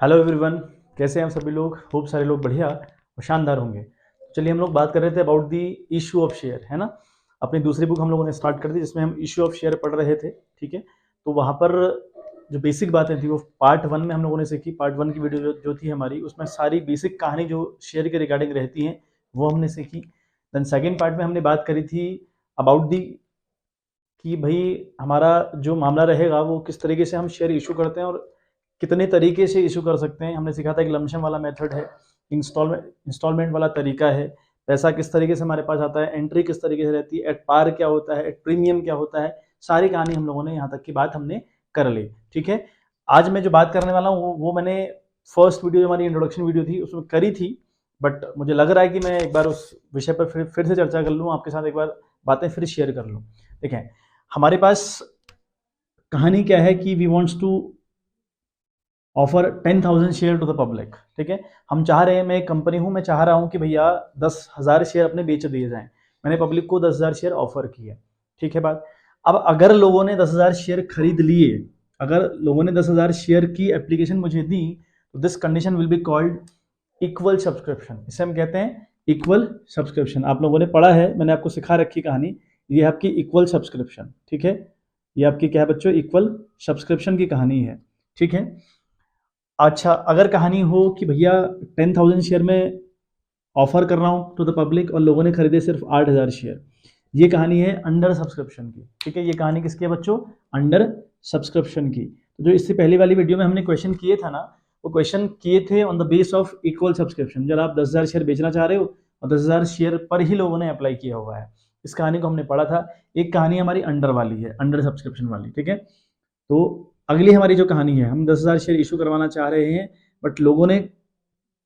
Hello everyone, कैसे हैं आप सभी लोग। खूब सारे लोग बढ़िया और शानदार होंगे। चलिए हम लोग बात कर रहे थे about the issue of share, है ना। अपनी दूसरी बुक हम लोगों ने स्टार्ट कर दी जिसमें हम इशू ऑफ शेयर पढ़ रहे थे, ठीक है। तो वहाँ पर जो बेसिक बातें थी वो पार्ट वन में हम लोगों ने सीखी। पार्ट वन की वीडियो जो थी हमारी, उसमें सारी बेसिक कहानी जो शेयर के रिगार्डिंग रहती हैं वो हमने सीखी। देन सेकेंड पार्ट में हमने बात करी थी अबाउट दी कि भाई हमारा जो मामला रहेगा वो किस तरीके से हम शेयर इशू करते हैं और कितने तरीके से इशू कर सकते हैं। हमने सीखा था एक लमसम वाला मेथड है, इंस्टॉलमेंट वाला तरीका है, पैसा किस तरीके से हमारे पास आता है, एंट्री किस तरीके से रहती है, एट पार क्या होता है, एट प्रीमियम क्या होता है। सारी कहानी हम लोगों ने यहाँ तक की बात हमने कर ली, ठीक है। आज मैं जो बात करने वाला हूँ वो मैंने फर्स्ट वीडियो जो हमारी इंट्रोडक्शन वीडियो थी उसमें करी थी, बट मुझे लग रहा है कि मैं एक बार उस विषय पर फिर से चर्चा कर लूँ, आपके साथ एक बार बातें फिर शेयर कर लूँ। देखें, हमारे पास कहानी क्या है कि we wants to offer 10,000 share to the public, ठीक है। हम चाह रहे हैं, मैं एक कंपनी हूं, मैं चाह रहा हूं कि भैया 10,000 शेयर अपने बेच दिए जाएं। मैंने पब्लिक को 10,000 शेयर ऑफर किए, ठीक है बात। अब अगर लोगों ने 10,000 शेयर खरीद लिए, अगर लोगों ने 10,000 शेयर की एप्लीकेशन मुझे दी, तो this condition will be called equal subscription. इसे हम कहते हैं इक्वल सब्सक्रिप्शन। आप लोगों ने पढ़ा है, मैंने आपको सिखा रखी कहानी, ये आपकी इक्वल सब्सक्रिप्शन, ठीक है। ये आपकी क्या है बच्चों, इक्वल सब्सक्रिप्शन की कहानी है, ठीक है। अच्छा, अगर कहानी हो कि भैया 10,000 शेयर में ऑफर कर रहा हूँ टू द पब्लिक और लोगों ने खरीदे सिर्फ 8,000 शेयर, ये कहानी है अंडर सब्सक्रिप्शन की, ठीक है। ये कहानी किसकी है बच्चों, अंडर सब्सक्रिप्शन की। तो जो इससे पहले वाली वीडियो में हमने क्वेश्चन किए था ना, वो क्वेश्चन किए थे on the base of equal subscription. जब आप 10,000 शेयर बेचना चाह रहे हो और 10,000 शेयर पर ही लोगों ने अप्लाई किया हुआ है, इस कहानी को हमने पढ़ा था। एक कहानी हमारी अंडर वाली है, अंडर सब्सक्रिप्शन वाली, ठीक है। तो अगली हमारी जो कहानी है, हम 10,000 शेयर इशू करवाना चाह रहे हैं, बट लोगों ने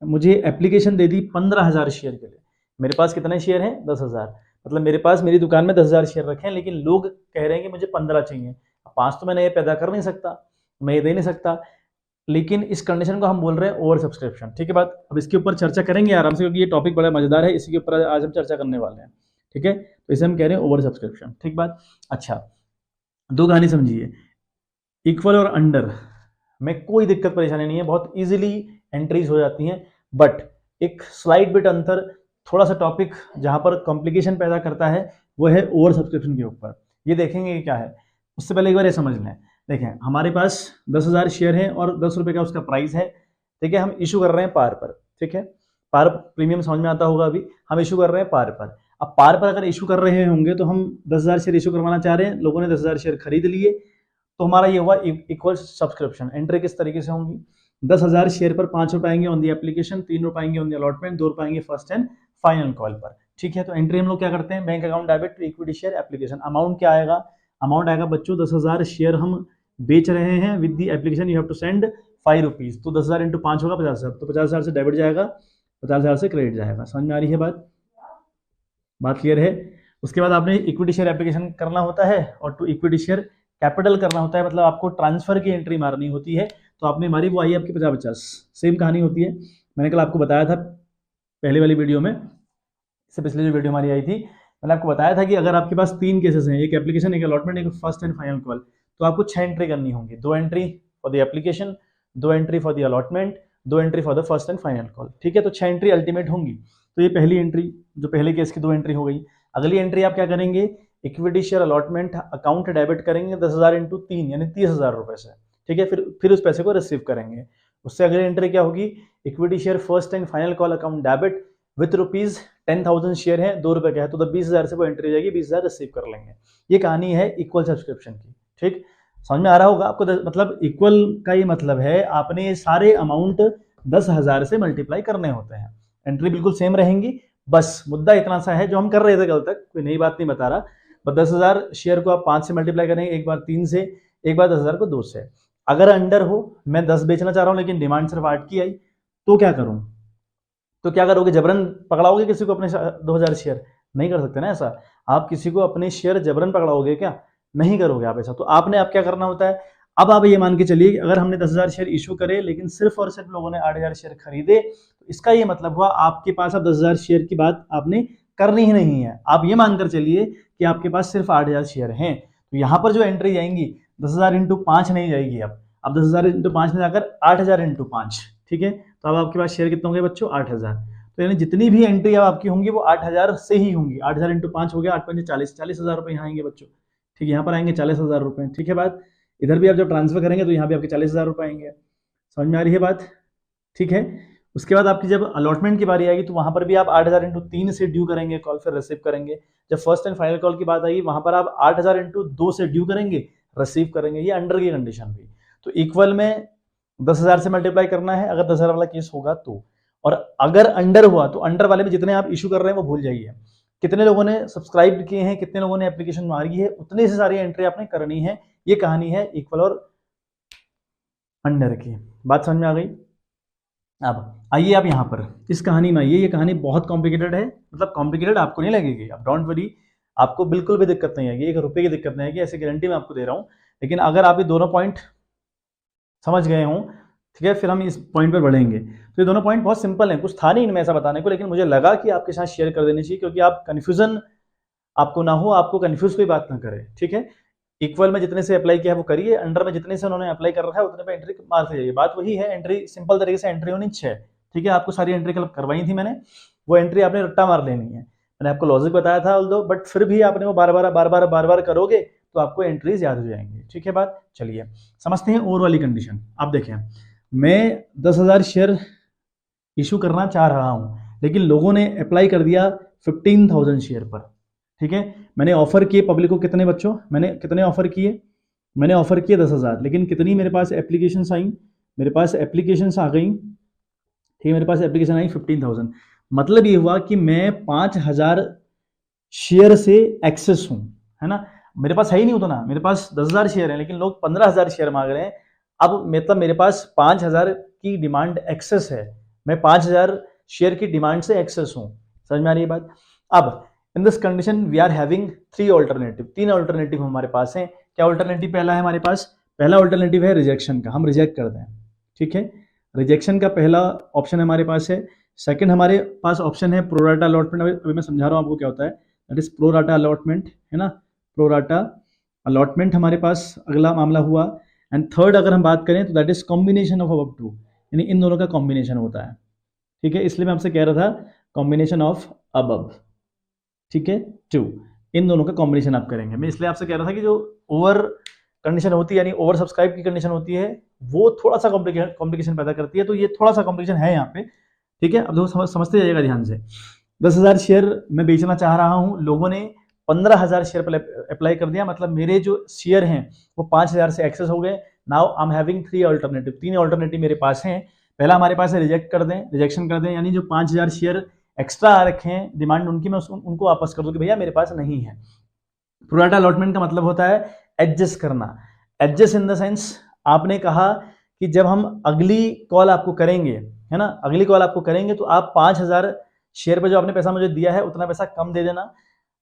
मुझे एप्लीकेशन दे दी 15,000 शेयर के लिए। मेरे पास कितने शेयर हैं, 10,000। मतलब मेरे पास मेरी दुकान में 10,000 शेयर रखे हैं, लेकिन लोग कह रहे हैं कि मुझे 15 चाहिए। 5 तो मैंने ये पैदा कर नहीं सकता, मैं ये दे नहीं सकता, लेकिन इस कंडीशन को हम बोल रहे हैं ओवर सब्सक्रिप्शन, ठीक है बात। अब इसके ऊपर चर्चा करेंगे आराम से, क्योंकि ये टॉपिक बड़ा मजेदार है, इसी के ऊपर आज हम चर्चा करने वाले हैं, ठीक है। तो इसे हम कह रहे हैं ओवर सब्सक्रिप्शन, ठीक बात। अच्छा, दो कहानी समझिए। इक्वल और अंडर में कोई दिक्कत परेशानी नहीं है, बहुत इजीली एंट्रीज हो जाती हैं, बट एक स्लाइड बिट अंतर, थोड़ा सा टॉपिक जहां पर कॉम्प्लिकेशन पैदा करता है वो है ओवर सब्सक्रिप्शन के ऊपर। ये देखेंगे कि क्या है। उससे पहले एक बार ये समझ लें। देखें, हमारे पास 10,000 शेयर है और 10 रुपए का उसका प्राइस है, ठीक है। हम इशू कर रहे हैं पार पर, ठीक है। पार प्रीमियम समझ में आता होगा। अभी हम इशू कर रहे हैं पार पर। अब पार पर अगर इशू कर रहे होंगे तो हम 10,000 शेयर इशू करवाना चाह रहे हैं, लोगों ने 10,000 शेयर खरीद लिए, तो हमारा ये हुआ इक्वल सब्सक्रिप्शन। एंट्री किस तरीके से होंगी, 10,000 शेयर पर 5 रुपए आएंगे ऑन दी एप्लीकेशन, 3 रुपए आएंगे ऑन दी अलॉटमेंट, 2 रुपए आएंगे फर्स्ट एंड फाइनल कॉल पर, ठीक है। तो एंट्री हम लोग क्या करते हैं, bank account debit to equity share application. Amount क्या आएगा, अमाउंट आएगा बच्चों 10,000 शेयर हम बेच रहे हैं with the application, you have to send 5 rupees. तो 10,000 इंटू 5 होगा 50,000, तो 50,000 से डेबिट जाएगा, 50,000 से क्रेडिट जाएगा। समझ में आ रही है बात क्लियर है। उसके बाद आपने इक्विटी शेयर एप्लीकेशन करना होता है और टू इक्विटी शेयर कैपिटल करना होता है, मतलब आपको ट्रांसफर की एंट्री मारनी होती है। तो आपने मारी, वो आई आपकी 50-50, सेम कहानी होती है। मैंने कल आपको बताया था पहले वाली वीडियो में, इससे पिछले जो वीडियो हमारी आई थी, मैंने आपको बताया था कि अगर आपके पास 3 केसेस हैं, एक एप्लीकेशन, एक अलॉटमेंट, एक फर्स्ट एंड फाइनल कॉल, तो आपको 6 एंट्री करनी होंगी। 2 entry for the application, 2 entry for the allotment, 2 entry for the first and final call, ठीक है। तो 6 एंट्री अल्टीमेट होंगी। तो ये पहली एंट्री, जो पहले केस की 2 एंट्री हो गई। अगली एंट्री आप क्या करेंगे, equity share allotment account debit करेंगे 10,000 इंटू 3 यानी 30,000 रुपए से, ठीक है। फिर उस पैसे को रिसीव करेंगे। उससे अगली एंट्री क्या होगी, equity share first and final call account debit with rupees 10,000 share है, 2 रुपए का है, तो 20,000 से वो एंट्री जाएगी, 20,000 रिसीव कर लेंगे। ये कहानी है इक्वल सब्सक्रिप्शन की, ठीक। समझ में आ रहा होगा आपको। मतलब इक्वल का ये मतलब है आपने सारे अमाउंट 10,000 से मल्टीप्लाई करने होते हैं, एंट्री बिल्कुल सेम रहेंगी। बस मुद्दा इतना सा है जो हम कर रहे थे कल तक, कोई नई बात नहीं बता रहा। बस 10,000 शेयर को आप 5 से मल्टीप्लाई करेंगे, एक बार 3 से, एक बार 10,000 को 2 से। अगर अंडर हो, मैं 10 बेचना चाह रहा हूं लेकिन डिमांड सिर्फ 8 की आई, तो क्या करूं, तो क्या करोगे, जबरन पकड़ाओगे किसी को अपने 2,000 शेयर, नहीं कर सकते ना ऐसा। आप किसी को अपने शेयर जबरन पकड़ाओगे क्या, नहीं करोगे आप ऐसा। तो आपने आप क्या करना होता है, अब आप ये मान के चलिए कि अगर हमने 10,000 शेयर इशू करे लेकिन सिर्फ और सिर्फ लोगों ने 8,000 शेयर खरीदे, तो इसका ये मतलब हुआ आपके पास अब 10,000 शेयर की बात आपने करनी ही नहीं है। आप ये मानकर चलिए कि आपके पास सिर्फ 8,000 शेयर हैं, तो यहाँ पर जो एंट्री जाएंगी 10,000 इंटू 5 नहीं जाएगी। अब अब 10,000 इंटू 5 में जाकर 8,000 इंटू 5, ठीक है। तो अब आपके पास शेयर कितने होंगे बच्चों, 8,000। तो यानी जितनी भी एंट्री अब आपकी होंगी वो 8,000 से ही होंगी। 8,000 इंटू 5 हो गया, 8 5 40,000 रुपये यहाँ आएंगे बच्चों, ठीक है। यहाँ पर आएंगे 40,000 रुपये, ठीक है बात। इधर भी आप जब ट्रांसफर करेंगे तो यहाँ भी आपके 40,000 रुपये आएंगे। समझ में आ रही है बात, ठीक है। उसके बाद आपकी जब अलॉटमेंट की बारी आएगी तो वहां पर भी आप 8,000 इंटू 3 से ड्यू करेंगे कॉल, फिर रिसीव करेंगे। जब फर्स्ट एंड फाइनल कॉल की बात आएगी वहां पर आप 8,000 इंटू 2 से ड्यू करेंगे, रिसीव करेंगे। ये अंडर की कंडीशन हुई। तो इक्वल में 10,000 से मल्टीप्लाई करना है अगर 10,000 वाला केस होगा तो, और अगर अंडर हुआ तो अंडर वाले में जितने आप इशू कर रहे हैं वो भूल जाइए। कितने लोगों ने सब्सक्राइब किए हैं, कितने लोगों ने एप्लीकेशन मारी है, उतने से सारी एंट्री आपने करनी है। ये कहानी है इक्वल और अंडर की। बात समझ में आ गई। अब आइए आप यहाँ पर इस कहानी में आइए। ये कहानी बहुत कॉम्प्लिकेटेड है, मतलब कॉम्प्लिकेटेड आपको नहीं लगेगी, अब डोंट वरी, आपको बिल्कुल भी दिक्कत नहीं आएगी, 1 रुपये की दिक्कत नहीं आएगी, ऐसी गारंटी मैं आपको दे रहा हूँ। लेकिन अगर आप ये दोनों पॉइंट समझ गए हों, ठीक है, फिर हम इस पॉइंट पर बढ़ेंगे। तो ये दोनों पॉइंट बहुत सिंपल हैं, कुछ था नहीं इनमें ऐसा बताने को, लेकिन मुझे लगा कि आपके साथ शेयर कर देनी चाहिए, क्योंकि आप कन्फ्यूजन आपको ना हो, आपको कन्फ्यूज कोई बात ना करे, ठीक है। इक्वल में जितने से अप्लाई किया है वो करिए, अंडर में जितने से उन्होंने अप्लाई कर रखा है उतने पे एंट्री मार जाइए। बात वही है, एंट्री सिंपल तरीके से एंट्री होनी 6, ठीक है। आपको सारी एंट्री कल करवाई थी मैंने, वो एंट्री आपने रट्टा मार लेनी है। मैंने आपको लॉजिक बताया था ऑल्दो, बट फिर भी आपने वो बार बार करोगे तो आपको एंट्रीज याद हो जाएंगी, ठीक है बात। चलिए समझते हैं और वाली कंडीशन। आप देखें, मैं 10,000 शेयर इशू करना चाह रहा हूं, लेकिन लोगों ने अप्लाई कर दिया 15,000 शेयर पर, ठीक है। मैंने ऑफर किए पब्लिक को, कितने बच्चों, मैंने कितने ऑफर किए, मैंने ऑफर किए 10,000, लेकिन कितनी मेरे पास एप्लीकेशन आई, मेरे पास एप्लीकेशन आ गई, ठीक है, मेरे पास एप्लीकेशन आई 15,000। मतलब ये हुआ कि मैं 5,000 शेयर से एक्सेस हूं, है ना। मेरे पास है ही नहीं उतना, मेरे पास 10,000 शेयर है, लेकिन लोग 15,000 शेयर मांग रहे हैं। अब मतलब मेरे पास 5,000 की डिमांड एक्सेस है, मैं 5,000 शेयर की डिमांड से एक्सेस हूं। समझ में आ रही है बात। अब in this condition we are having 3 alternative, 3 alternative हमारे पास हैं। क्या ऑल्टरनेटिव पहला है हमारे पास, पहला ऑल्टरनेटिव है रिजेक्शन का, हम रिजेक्ट कर दें, ठीक है। रिजेक्शन का पहला ऑप्शन हमारे पास है। सेकंड हमारे पास ऑप्शन है प्रोराटा अलॉटमेंट। अभी मैं समझा रहा हूं आपको क्या होता है, दैट इज प्रोराटा अलॉटमेंट, है ना, प्रोराटा अलॉटमेंट हमारे पास अगला मामला हुआ। एंड थर्ड अगर हम बात करें तो दैट इज कॉम्बिनेशन ऑफ अब टू, यानी इन दोनों का कॉम्बिनेशन होता है, ठीक है। इसलिए मैं आपसे कह रहा था कॉम्बिनेशन ऑफ अब, ठीक है, 2, इन दोनों का कॉम्बिनेशन आप करेंगे। मैं इसलिए आपसे कह रहा था कि जो ओवर कंडीशन होती है, यानी ओवर सब्सक्राइब की कंडीशन होती है, वो थोड़ा सा कॉम्प्लिकेशन पैदा करती है। तो ये थोड़ा सा कॉम्प्लिकेशन है यहाँ पे, ठीक है। अब देखो समझते जाइएगा ध्यान से। 10,000 शेयर मैं बेचना चाह रहा हूँ, लोगों ने 15,000 शेयर पर अप्लाई कर दिया, मतलब मेरे जो शेयर हैं वो 5,000 से एक्सेस हो गए। Now I am having 3 alternative, 3 alternative मेरे पास हैं। पहला हमारे पास है रिजेक्ट कर दें, रिजेक्शन कर दें, यानी जो 5,000 शेयर एक्स्ट्रा आ रखे हैं डिमांड उनकी, मैं उनको वापस कर दूं कि भैया मेरे पास नहीं है। प्रोराटा अलॉटमेंट का मतलब होता है एडजस्ट करना। एडजस्ट इन द सेंस, आपने कहा कि जब हम अगली कॉल आपको करेंगे, है ना, अगली कॉल आपको करेंगे तो आप 5,000 शेयर पर जो आपने पैसा मुझे दिया है उतना पैसा कम दे देना।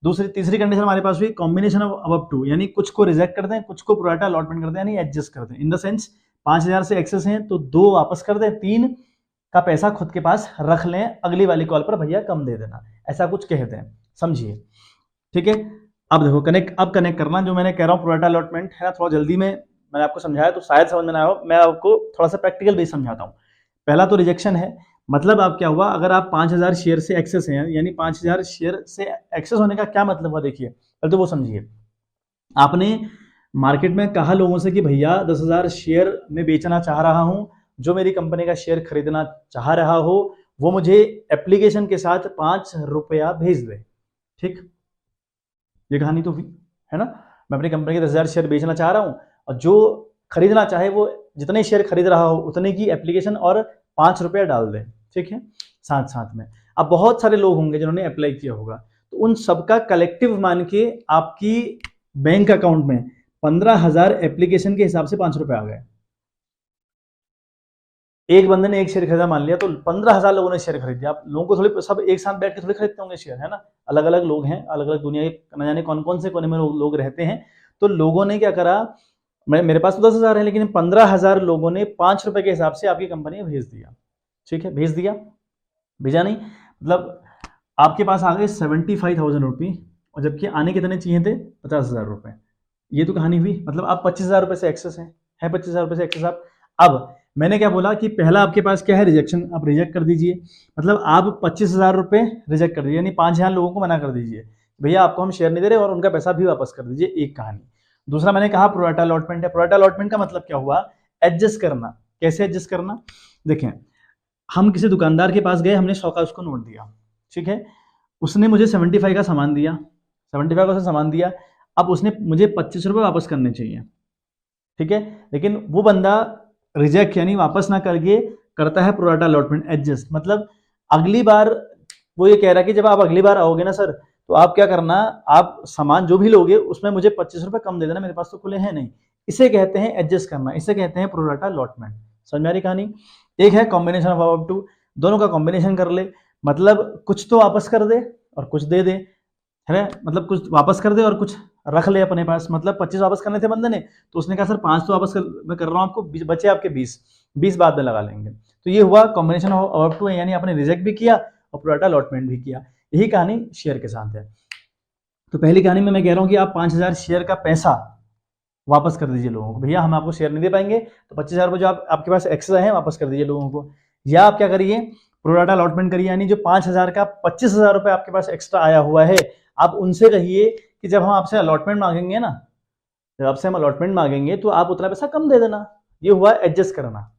तीसरी कंडीशन हमारे पास हुई कॉम्बिनेशन ऑफ अब टू, यानी कुछ को रिजेक्ट कर दें, कुछ को प्रोराटा अलॉटमेंट कर दें, यानी एडजस्ट कर दें। इन द सेंस 5,000 से एक्सेस हैं तो 2 वापस कर दें, 3 का पैसा खुद के पास रख लें, अगली वाली कॉल पर भैया कम दे देना, ऐसा कुछ कहते हैं, समझिए, ठीक है। अब देखो कनेक्ट करना, जो मैंने कह रहा हूँ प्रोराटा अलॉटमेंट है ना, थोड़ा जल्दी में मैंने आपको समझाया तो शायद समझ में ना आया, मैं आपको थोड़ा सा प्रैक्टिकल बेस समझाता हूँ। पहला तो रिजेक्शन है, मतलब आप क्या हुआ, अगर आप 5,000 शेयर से एक्सेस हैं, यानी 5,000 शेयर से एक्सेस होने का क्या मतलब हुआ, देखिए पहले तो वो समझिए। आपने मार्केट में कहा लोगों से कि भैया 10,000 शेयर में बेचना चाह रहा हूं, जो मेरी कंपनी का शेयर खरीदना चाह रहा हो वो मुझे एप्लीकेशन के साथ 5 रुपया भेज दे, ठीक। ये कहानी तो हुई, है ना। मैं अपनी कंपनी के 10,000 शेयर बेचना चाह रहा हूं और जो खरीदना चाहे वो जितने शेयर खरीद रहा हो उतने की एप्लीकेशन और 5 रुपया डाल दे, ठीक है, साथ साथ में। अब बहुत सारे लोग होंगे जिन्होंने अप्लाई किया होगा, तो उन सबका कलेक्टिव मान के आपकी बैंक अकाउंट में 15,000 एप्लीकेशन के हिसाब से 5 रुपए आ गए। एक बंदे ने एक शेयर खरीदा मान लिया तो 15,000 लोगों ने शेयर खरीद दिया। आप लोगों को थोड़ी सब एक साथ बैठ के थोड़ी खरीदते होंगे शेयर, है ना, अलग अलग लोग हैं, अलग अलग दुनिया के न जाने कौन कौन से कोने में लोग रहते हैं। तो लोगों ने क्या करा, मेरे पास तो 10,000 है, लेकिन 15,000 लोगों ने 5 रुपए के हिसाब से आपकी कंपनी में भेज दिया, ठीक है, भेज दिया, भेजा नहीं, मतलब आपके पास आ गए 75,000 रुपये, और जबकि आने कितने चाहिए थे, 50,000 रुपये। ये तो कहानी हुई, मतलब आप 25,000 रुपये से एक्सेस हैं, है 25,000 रुपये से एक्सेस आप। अब मैंने क्या बोला कि पहला आपके पास क्या है, रिजेक्शन, आप रिजेक्ट कर दीजिए। मतलब आप 25,000 रुपये रिजेक्ट कर दीजिए, यानी 5,000 लोगों को मना कर दीजिए, भैया आपको हम शेयर नहीं दे रहे, और उनका पैसा भी वापस कर दीजिए, एक कहानी। दूसरा मैंने कहा प्रोराटा अलॉटमेंट है। प्रोराटा अलॉटमेंट का मतलब क्या हुआ, एडजस्ट करना। कैसे एडजस्ट करना, देखें, हम किसी दुकानदार के पास गए, हमने 100 का उसको नोट दिया, ठीक है, उसने मुझे 75 का सामान दिया, 75 का उसने सामान दिया, अब उसने मुझे 25 रुपये वापस करने चाहिए, ठीक है, लेकिन वो बंदा रिजेक्ट यानी वापस ना करके करता है प्रोराटा अलॉटमेंट, एडजस्ट। मतलब अगली बार वो ये कह रहा है कि जब आप अगली बार आओगे ना सर, तो आप क्या करना, आप सामान जो भी लोगे उसमें मुझे 25 रुपये कम दे देना, मेरे पास तो खुले हैं नहीं। इसे कहते हैं एडजस्ट करना, इसे कहते हैं प्रोराटा अलॉटमेंट। समझ में आ रही कहानी। एक है कॉम्बिनेशन ऑफ अबव टू, दोनों का कॉम्बिनेशन कर ले, मतलब कुछ तो वापस कर दे और कुछ दे दे, है ना, मतलब कुछ वापस कर दे और कुछ रख ले अपने पास। मतलब 25 वापस करने थे बंदे ने, तो उसने कहा सर 5 तो वापस मैं कर रहा हूँ आपको, बचे आपके 20 बाद में लगा लेंगे। तो ये हुआ कॉम्बिनेशन ऑफ अबव टू, यानी आपने रिजेक्ट भी किया और प्रोराटा अलॉटमेंट भी किया। यही कहानी शेयर के साथ है। तो पहली कहानी में मैं कह रहा हूँ कि आप 5,000 शेयर का पैसा वापस कर दीजिए लोगों को, भैया हम आपको शेयर नहीं दे पाएंगे, तो 25,000 रुपये जो आपके पास एक्स्ट्रा है वापस कर दीजिए लोगों को। या आप क्या करिए, प्रोराटा अलॉटमेंट करिए, यानी जो 5,000 का 25,000 रुपये आपके पास एक्स्ट्रा आया हुआ है, आप उनसे कहिए कि जब हम आपसे अलॉटमेंट मांगेंगे ना, जब आपसे हम अलॉटमेंट मांगेंगे तो आप उतना पैसा कम दे देना। ये हुआ एडजस्ट करना,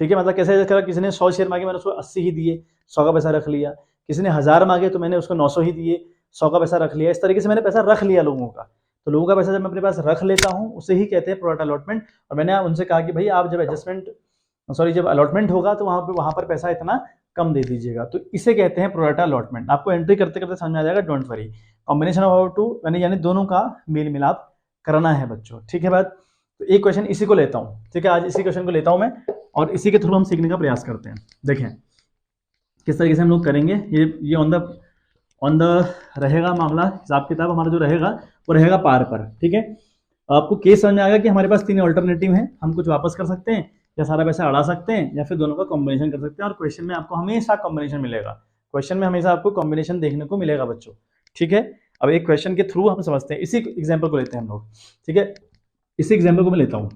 ठीक है। मतलब कैसे एडजस्ट करा, किसी ने 100 शेयर मांगे, मैंने उसको 80 ही दिए, 100 का पैसा रख लिया। किसी ने 1000 मांगे तो मैंने उसको 900 ही दिए, 100 का पैसा रख लिया। इस तरीके से मैंने पैसा रख लिया लोगों का। तो लोगों का पैसा जब मैं अपने पास रख लेता हूँ उसे ही कहते हैं प्रोराटा अलॉटमेंट। और मैंने उनसे कहा कि भाई आप जब जब अलॉटमेंट होगा तो वहां पर पैसा इतना कम दे दीजिएगा। तो इसे कहते हैं प्रोराटा अलॉटमेंट। आपको एंट्री करते करते समझ में आ जाएगा, don't worry. Combination of two यानी दोनों का मेल मिलाप करना है बच्चों, ठीक है बात। तो एक क्वेश्चन इसी को लेता हूँ, ठीक है, आज इसी क्वेश्चन को लेता हूँ मैं, और इसी के थ्रू हम सीखने का प्रयास करते हैं। देखें किस तरीके से हम लोग करेंगे। ये ऑन द रहेगा मामला, हिसाब किताब हमारा जो रहेगा वो रहेगा पार पर, ठीक है। आपको केस समझ में आएगा कि हमारे पास 3 ऑल्टरनेटिव हैं, हम कुछ वापस कर सकते हैं, या सारा पैसा अड़ा सकते हैं, या फिर दोनों का कॉम्बिनेशन कर सकते हैं। और क्वेश्चन में आपको हमेशा कॉम्बिनेशन मिलेगा, क्वेश्चन में हमेशा आपको कॉम्बिनेशन देखने को मिलेगा बच्चों, ठीक है। अब एक क्वेश्चन के थ्रू हम समझते हैं, इसी एग्जाम्पल को लेते हैं हम लोग, ठीक है। इसी एग्जाम्पल को मैं लेता हूँ,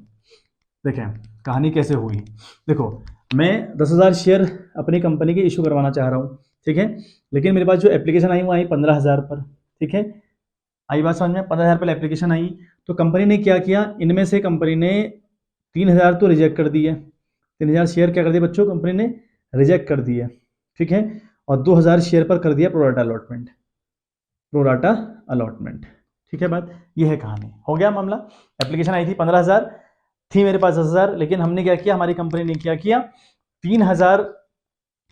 देखें कहानी कैसे हुई। देखो मैं 10,000 शेयर अपनी कंपनी के इशू करवाना चाह रहा हूँ, ठीक है, लेकिन मेरे पास जो एप्लीकेशन आई वो आई 15,000 पर, ठीक है। आई बात समझ में, 15,000 पर एप्लीकेशन आई, तो कंपनी ने क्या किया, इनमें से कंपनी ने 3,000 तो रिजेक्ट कर दिए, 3,000 शेयर क्या कर दिए बच्चों, कंपनी ने रिजेक्ट कर दिए, ठीक है। और 2,000 शेयर पर कर दिया प्रोराटा अलॉटमेंट, प्रोराटा अलॉटमेंट, ठीक है बात। ये है कहानी, हो गया मामला। एप्लीकेशन आई थी 15,000, थी मेरे पास 10,000, लेकिन हमने क्या किया, हमारी कंपनी ने क्या किया, 3,000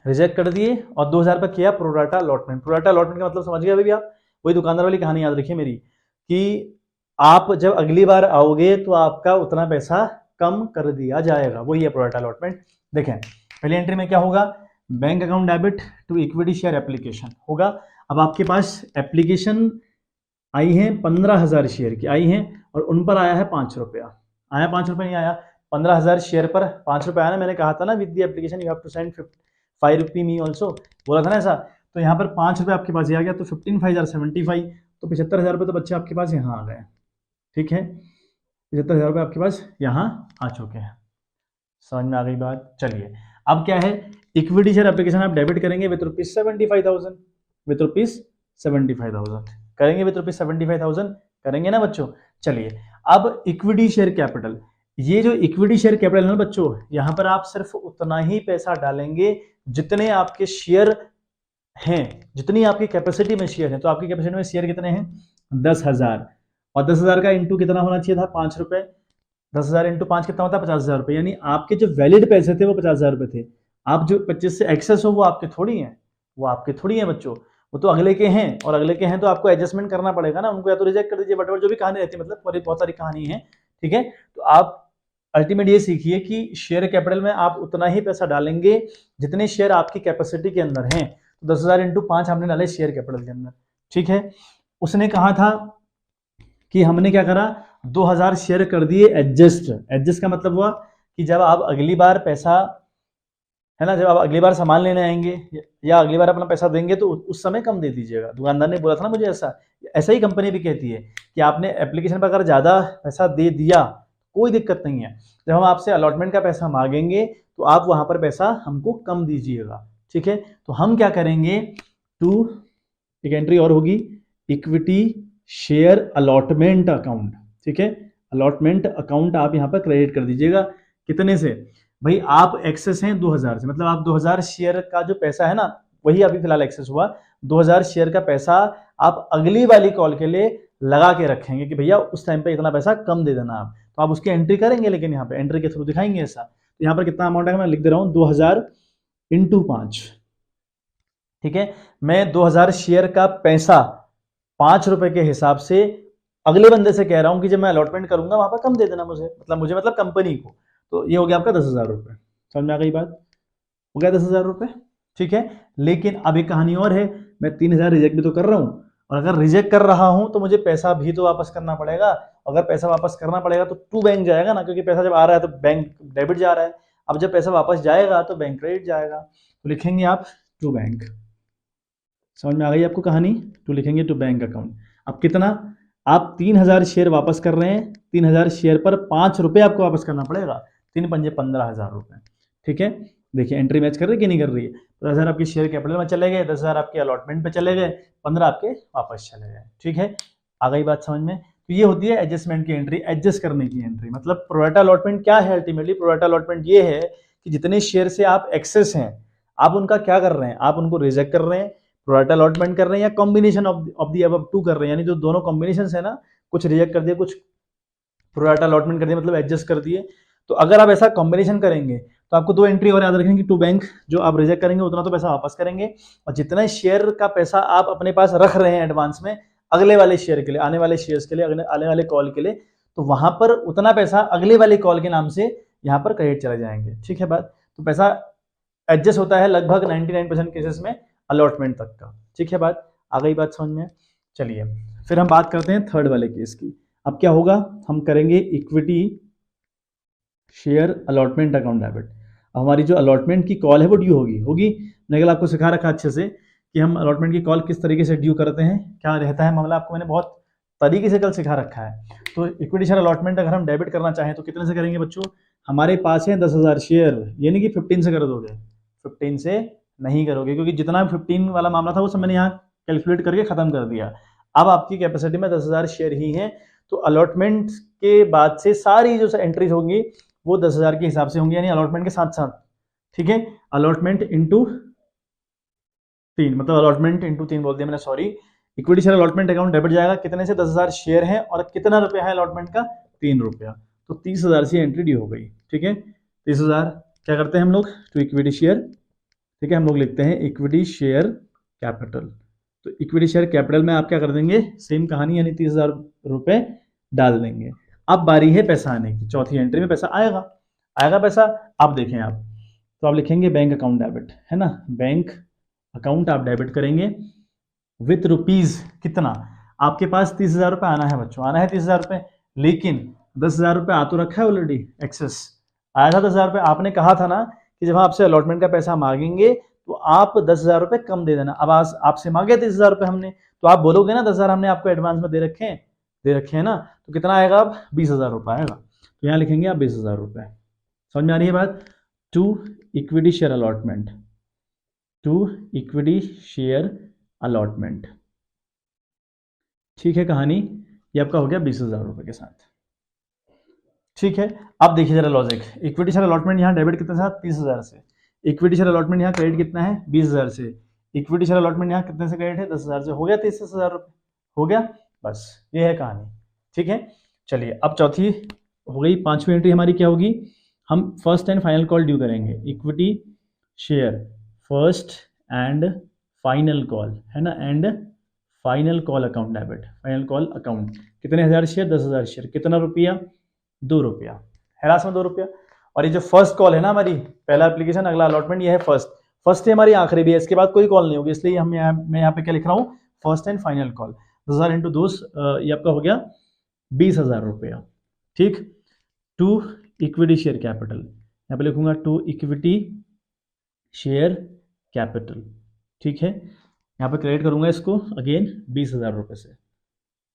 रिजेक्ट कर दिए और 2,000 पर किया प्रोराटा अलॉटमेंट। प्रोराटा अलॉटमेंट का मतलब समझ गए अभी आप, वही दुकानदार वाली कहानी याद रखिए मेरी, कि आप जब अगली बार आओगे तो आपका उतना पैसा कम कर दिया जाएगा, वही है प्रोराटा अलॉटमेंट। देखें पहली एंट्री में क्या होगा, bank account debit to equity share application होगा। अब आपके पास एप्लीकेशन आई है 15,000 शेयर की आई है, और उन पर आया है 5 रुपया, आया 5 रुपये नहीं आया, 15,000 शेयर पर 5 रुपये आया ना। मैंने कहा था ना with the application you have to send 5 rupee me also, बोला था ना ऐसा। तो यहाँ पर 5 रुपये आपके पास आ गया, तो 15 5 75, तो 75,000 रुपये तो बच्चे आपके पास यहाँ आ गए, ठीक है। 75,000 रुपये आपके पास यहाँ आ चुके हैं, समझ में आ गई बात। चलिए अब क्या है, इक्विटी शेयर एप्लीकेशन आप डेबिट करेंगे विद रुपीज 75,000, विद रुपीज 75,000 करेंगे, विद रुपीज 75,000 करेंगे ना बच्चों। चलिए अब इक्विटी शेयर कैपिटल, ये जो इक्विटी शेयर कैपिटल है ना बच्चों, यहाँ पर आप सिर्फ उतना ही पैसा डालेंगे जितने आपके शेयर हैं, जितनी आपकी कैपेसिटी में शेयर है। तो आपकी कैपेसिटी में शेयर कितने हैं, 10,000, और 10,000 का इंटू कितना होना चाहिए था, 5 रुपए। 10,000 इंटू 5 कितना होता है, 50,000 रुपये। यानी आपके जो वैलिड पैसे थे वो 50,000 रुपये थे। आप जो 25 से एक्सेस हो वो आपके थोड़ी हैं, वो आपके थोड़ी हैं बच्चों, वो तो अगले के हैं, और अगले के हैं तो आपको एडजस्टमेंट करना पड़ेगा ना, उनको या तो रिजेक्ट कर दीजिए, वटएवर जो भी कहानी रहती है, मतलब बहुत सारी कहानी है, ठीक है। तो आप अल्टीमेट ये सीखिए कि शेयर कैपिटल में आप उतना ही पैसा डालेंगे जितने शेयर आपकी कैपेसिटी के अंदर हैं। तो 10,000 इंटू 5 हमने डाले शेयर कैपिटल के अंदर, ठीक है। उसने कहा था कि हमने क्या करा, 2,000 शेयर कर दिए एडजस्ट। एडजस्ट का मतलब हुआ कि जब आप अगली बार पैसा, है ना, जब आप अगली बार सामान लेने आएंगे या अगली बार अपना पैसा देंगे तो उस समय कम दे दीजिएगा। दुकानदार ने बोला था ना मुझे ऐसा, ऐसा ही कंपनी भी कहती है कि आपने एप्लीकेशन पर अगर ज़्यादा पैसा दे दिया, कोई दिक्कत नहीं है। जब हम आपसे अलॉटमेंट का पैसा मांगेंगे तो आप वहां पर पैसा हमको कम दीजिएगा, ठीक है। तो हम क्या करेंगे, टू, एक एंट्री और होगी, इक्विटी शेयर अलॉटमेंट अकाउंट, ठीक है। अलॉटमेंट अकाउंट आप यहाँ पर क्रेडिट कर दीजिएगा, कितने से भाई, आप एक्सेस हैं 2000 से, मतलब आप 2000 शेयर का जो पैसा है ना वही अभी फिलहाल एक्सेस हुआ, 2000 शेयर का पैसा आप अगली वाली कॉल के लिए लगा के रखेंगे कि भैया उस टाइम पे इतना पैसा कम दे देना आप, तो आप उसकी एंट्री करेंगे, लेकिन यहाँ पे एंट्री के थ्रू दिखाएंगे ऐसा। तो यहाँ पर कितना अमाउंट है मैं लिख दे रहा हूँ, 2000 इंटू 5, ठीक है। मैं 2000 शेयर का पैसा 5 रुपए के हिसाब से अगले बंदे से कह रहा हूं कि जब मैं अलॉटमेंट करूंगा वहां पर कम दे देना मुझे, मतलब कंपनी को। तो ये हो गया आपका 10,000 रुपए, समझ में आ गई बात, हो गया 10,000 रुपए, ठीक है। लेकिन अब एक कहानी और है, मैं 3,000 रिजेक्ट भी तो कर रहा हूं, और अगर रिजेक्ट कर रहा हूं तो मुझे पैसा भी तो वापस करना पड़ेगा। अगर पैसा वापस करना पड़ेगा तो टू बैंक जाएगा ना, क्योंकि पैसा जब आ रहा है तो बैंक डेबिट जा रहा है, अब जब पैसा वापस जाएगा तो बैंक क्रेडिट जाएगा। तो लिखेंगे आप टू बैंक, समझ में आ गई आपको कहानी, टू लिखेंगे टू बैंक अकाउंट। अब कितना, आप 3,000 शेयर वापस कर रहे हैं, 3,000 शेयर पर 5 रुपए आपको वापस करना पड़ेगा, 3 पंजे 15,000 रुपए, ठीक है। देखिए एंट्री मैच कर रही है कि नहीं कर रही है, 10,000 आपके शेयर कैपिटल में चले गए, 10,000 आपके अलॉटमेंट पे चले गए, 15 आपके वापस चले गए, ठीक है। आ गई बात समझ में। तो ये होती है एडजस्टमेंट की एंट्री, एडजस्ट करने की एंट्री। मतलब प्रोरेटा अलॉटमेंट क्या है अल्टीमेटली, प्रोरेटा अलॉटमेंट ये है कि जितने शेयर से आप एक्सेस हैं आप उनका क्या कर रहे हैं, आप उनको रिजेक्ट कर रहे हैं, प्रोरेटा अलॉटमेंट कर रहे हैं, या combination of the above two कर रहे हैं, यानी जो दोनों कॉम्बिनेशन है ना, कुछ रिजेक्ट कर दिए कुछ प्रोरेटा अलॉटमेंट कर दिया, मतलब एडजस्ट कर दिए। तो अगर आप ऐसा कॉम्बिनेशन करेंगे तो आपको 2 एंट्री और याद रखेंगे, टू बैंक, जो आप रिजेक्ट करेंगे उतना तो पैसा वापस करेंगे, और जितना शेयर का पैसा आप अपने पास रख रहे हैं एडवांस में अगले वाले शेयर के लिए, आने वाले शेयर्स के लिए, आने वाले कॉल के लिए, तो वहां पर उतना पैसा अगले वाले कॉल के नाम से यहाँ पर क्रेडिट चले जाएंगे, ठीक है बात। तो पैसा एडजस्ट होता है लगभग 99% केसेस में अलॉटमेंट तक का, ठीक है बात, आ गई बात समझ में। चलिए फिर हम बात करते हैं थर्ड वाले केस की। अब क्या होगा, हम करेंगे equity share allotment account debit. हमारी जो अलॉटमेंट की कॉल है वो ड्यू होगी। मैंने कल आपको सिखा रखा अच्छे से कि हम अलॉटमेंट की कॉल किस तरीके से ड्यू करते हैं, क्या रहता है मामला, आपको मैंने बहुत तरीके से कल सिखा रखा है। तो इक्विटी शेयर अलॉटमेंट अगर हम डेबिट करना चाहें तो कितने से करेंगे बच्चों, हमारे पास है 10,000 शेयर, यानी कि 15 से कर दोगे, 15 से नहीं करोगे, क्योंकि जितना 15 वाला मामला था वो सब मैंने यहाँ कैलकुलेट करके खत्म कर दिया। अब आपकी कैपेसिटी में 10,000 शेयर ही हैं, तो अलॉटमेंट के बाद से सारी जो एंट्रीज होंगी वो 10,000 के हिसाब से होंगी, यानी अलॉटमेंट के साथ साथ, ठीक है। अलॉटमेंट इंटू 3, मतलब अलॉटमेंट इंटू 3 बोल दिया मैंने, sorry. Equity share allotment account debit जाएगा, कितने से, 10,000 शेयर है और कितना रुपया है अलॉटमेंट का, 3 रुपया, तो 30,000 से एंट्री ड्यू हो गई, ठीक है। 30,000 क्या करते हैं हम लोग, टू इक्विटी शेयर, ठीक है, हम लोग लिखते हैं इक्विटी शेयर कैपिटल। तो इक्विटी शेयर कैपिटल में आप क्या कर देंगे, सेम कहानी, यानी 30,000 रुपए डाल देंगे। अब बारी है पैसा आने की, चौथी एंट्री में पैसा आएगा पैसा। अब देखें आप, तो आप लिखेंगे बैंक अकाउंट डेबिट, है ना, बैंक अकाउंट आप डेबिट करेंगे विथ रुपीज, कितना, आपके पास 30,000 रुपये आना है बच्चों, आना है 30,000 रुपये, लेकिन 10,000 रुपये आ तो रखा है ऑलरेडी, एक्सेस आया था 10,000 रुपये, आपने कहा था ना कि जब आपसे अलॉटमेंट का पैसा मांगेंगे तो आप 10,000 रुपये कम दे देना। अब आपसे मांगे 30,000 रुपये हमने, तो आप बोलोगे ना 10,000 हमने आपको एडवांस में दे रखे हैं ना, तो कितना आएगा, अब 20,000 रुपये आएगा। तो यहाँ लिखेंगे आप 20,000 रुपये, समझ में आ रही है बात। To equity share allotment, to equity share allotment, ठीक है कहानी, ये आपका हो गया 20,000 रुपये के साथ, ठीक है। अब देखिए जरा लॉजिक, इक्विटी शेयर अलॉटमेंट यहाँ डेबिट कितने से, 30,000 से, इक्विटी शेयर अलॉटमेंट यहाँ क्रेडिट कितना है, 20,000 से, इक्विटी शेयर अलॉटमेंट यहाँ कितने से क्रेडिट है, 10,000 से, हो गया 30,000 रुपये, हो गया, बस ये है कहानी, ठीक है। चलिए अब चौथी हो गई, पांचवी एंट्री हमारी क्या होगी, हम first and final call due करेंगे, equity share first and final call, है ना, and final call account debit, final call account, कितने हजार शेयर, 10,000 शेयर, कितना रुपया, 2 रुपया, है ना, 2 रुपया। और ये जो फर्स्ट कॉल है ना हमारी, पहला एप्लीकेशन अगला अलॉटमेंट, ये है फर्स्ट है हमारी, आखिरी भी है, इसके बाद कोई कॉल नहीं होगी, इसलिए मैं यहाँ पे क्या लिख रहा हूँ, first and final call, 10,000 into 2, ये आपका हो गया 20,000 रुपया, ठीक। टू इक्विटी शेयर कैपिटल, यहाँ पे लिखूंगा टू इक्विटी शेयर कैपिटल, ठीक है, यहाँ पे क्रेडिट करूंगा इसको अगेन 20,000 रुपये से,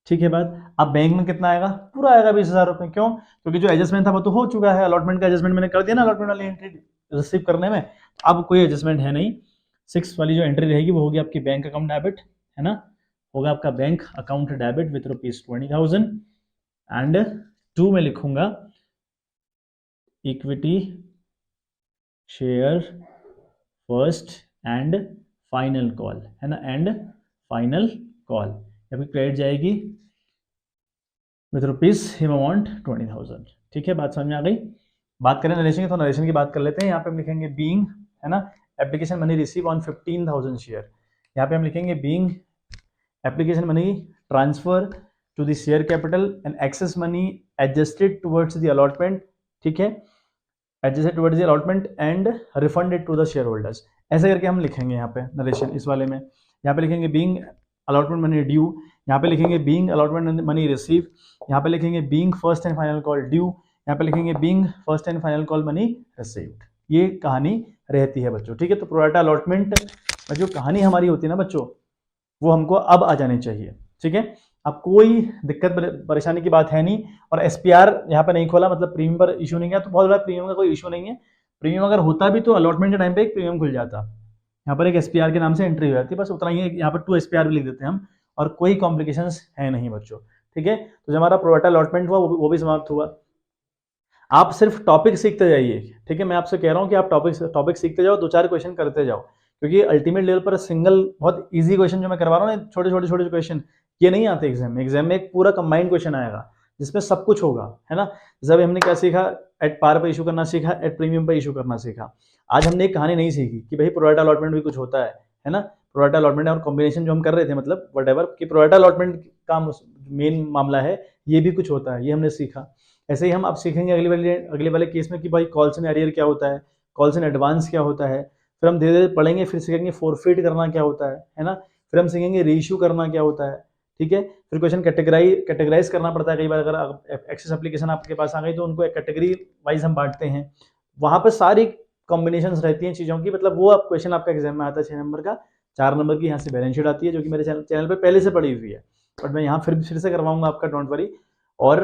ठीक है बात। अब बैंक में कितना आएगा, पूरा आएगा 20,000 रुपये। क्यों? क्योंकि जो एडजस्टमेंट था वो तो हो चुका है, अलॉटमेंट का एडजस्टमेंट मैंने कर दिया ना अलॉटमेंट वाली एंट्री रिसीव करने में, अब कोई एडजस्टमेंट है नहीं। 6 वाली जो एंट्री रहेगी वो होगी आपकी बैंक अकाउंट डेबिट, है ना, होगा आपका bank account debit with ₹20,000 and 2 में लिखूंगा equity share first and final call, है ना, एंड फाइनल कॉल, या फिर क्रेडिट जाएगी विथ रुपीज हिम अमाउंट 20,000। ठीक है, बात समझ में आ गई। बात करें नरेशन की, तो नरेशन की बात कर लेते हैं। यहाँ पे हम लिखेंगे बीइंग, है ना, application money receive on 15,000 share. यहाँ पे हम लिखेंगे being application money transfer to the share capital and excess money adjusted towards the allotment, ठीक है, adjusted towards the allotment and refunded to the shareholders. ऐसे करके हम लिखेंगे यहाँ पे नरेशन इस वाले में। यहाँ पे लिखेंगे बीइंग अलॉटमेंट मनी ड्यू, यहाँ पे लिखेंगे बीइंग अलॉटमेंट मनी रिसीव, यहाँ पे लिखेंगे being first and final call due, यहाँ पे लिखेंगे being first and final call money received. ये कहानी रहती है बच्चों, ठीक है। तो प्रोराटा अलॉटमेंट जो कहानी हमारी होती है ना बच्चों, वो हमको अब आ जानी चाहिए, ठीक है। अब कोई दिक्कत परेशानी की बात है नहीं। और एसपीआर यहाँ पे नहीं खोला, मतलब प्रीमियम पर इशू नहीं है, तो बहुत बड़ा प्रीमियम का कोई इशू नहीं है। प्रीमियम अगर होता भी तो अलॉटमेंट के टाइम पे एक प्रीमियम खुल जाता, यहाँ पर एक एसपीआर के नाम से एंट्री हो जाती है, बस उतना ही है। यहाँ पर 2 एसपीआर भी लिख देते हैं हम, और कोई कॉम्प्लिकेशंस है नहीं बच्चों, ठीक है। तो जो हमारा प्रोराटा अलॉटमेंट हुआ वो भी समाप्त हुआ। आप सिर्फ टॉपिक सीखते जाइए, ठीक है। मैं आपसे कह रहा हूँ कि आप टॉपिक सीखते जाओ, 2-4 क्वेश्चन करते जाओ, क्योंकि अल्टीमेट लेवल पर सिंगल बहुत इजी क्वेश्चन जो मैं करवा रहा हूँ, छोटे छोटे क्वेश्चन ये नहीं आते एग्जाम में। एग्जाम में एक पूरा कंबाइंड क्वेश्चन आएगा जिसमें सब कुछ होगा, है ना। जब हमने क्या सीखा, एट पार पर इशू करना सीखा, एट प्रीमियम पर इशू करना सीखा। आज हमने एक कहानी नहीं सीखी कि भाई प्रोराटा अलॉटमेंट भी कुछ होता है ना। प्रोराटा अलॉटमेंट और कॉम्बिनेशन जो हम कर रहे थे, मतलब वट कि प्रोराटा अलॉटमेंट का मेन मामला है, ये भी कुछ होता है, ये हमने सीखा। ऐसे ही हम अब सीखेंगे अगले वाले केस में कि भाई कॉल्स इन अरियर क्या होता है, कॉल्स इन एडवांस क्या होता है। फिर हम धीरे धीरे पढ़ेंगे, फिर सीखेंगे फोरफिट करना क्या होता है ना। फिर हम सीखेंगे रीइश्यू करना क्या होता है, ठीक है। फिर क्वेश्चन कैटेगराइज करना पड़ता है। कई बार अगर एक्सेस एप्लीकेशन आपके पास आ गई तो उनको कैटेगरी वाइज हम बांटते हैं, वहां पर सारी कॉम्बिनेशन रहती हैं चीज़ों की, मतलब वो आप क्वेश्चन आपका एग्जाम में आता है 6 नंबर का। 4 नंबर की यहाँ से बैलेंस शीट आती है, जो कि मेरे चैनल पर पहले से पड़ी हुई है, बट मैं यहाँ फिर से करवाऊंगा आपका, डोंट वरी। और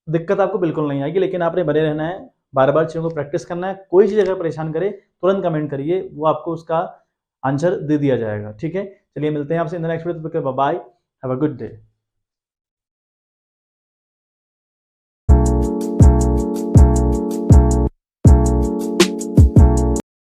दिक्कत आपको बिल्कुल नहीं आएगी, लेकिन आपने बने रहना है, बार बार चीज़ों को प्रैक्टिस करना है। कोई चीज़ अगर परेशान करे तुरंत कमेंट करिए, वो आपको उसका आंसर दे दिया जाएगा, ठीक है। चलिए मिलते हैं आपसे in the next video. Bye, have a good day.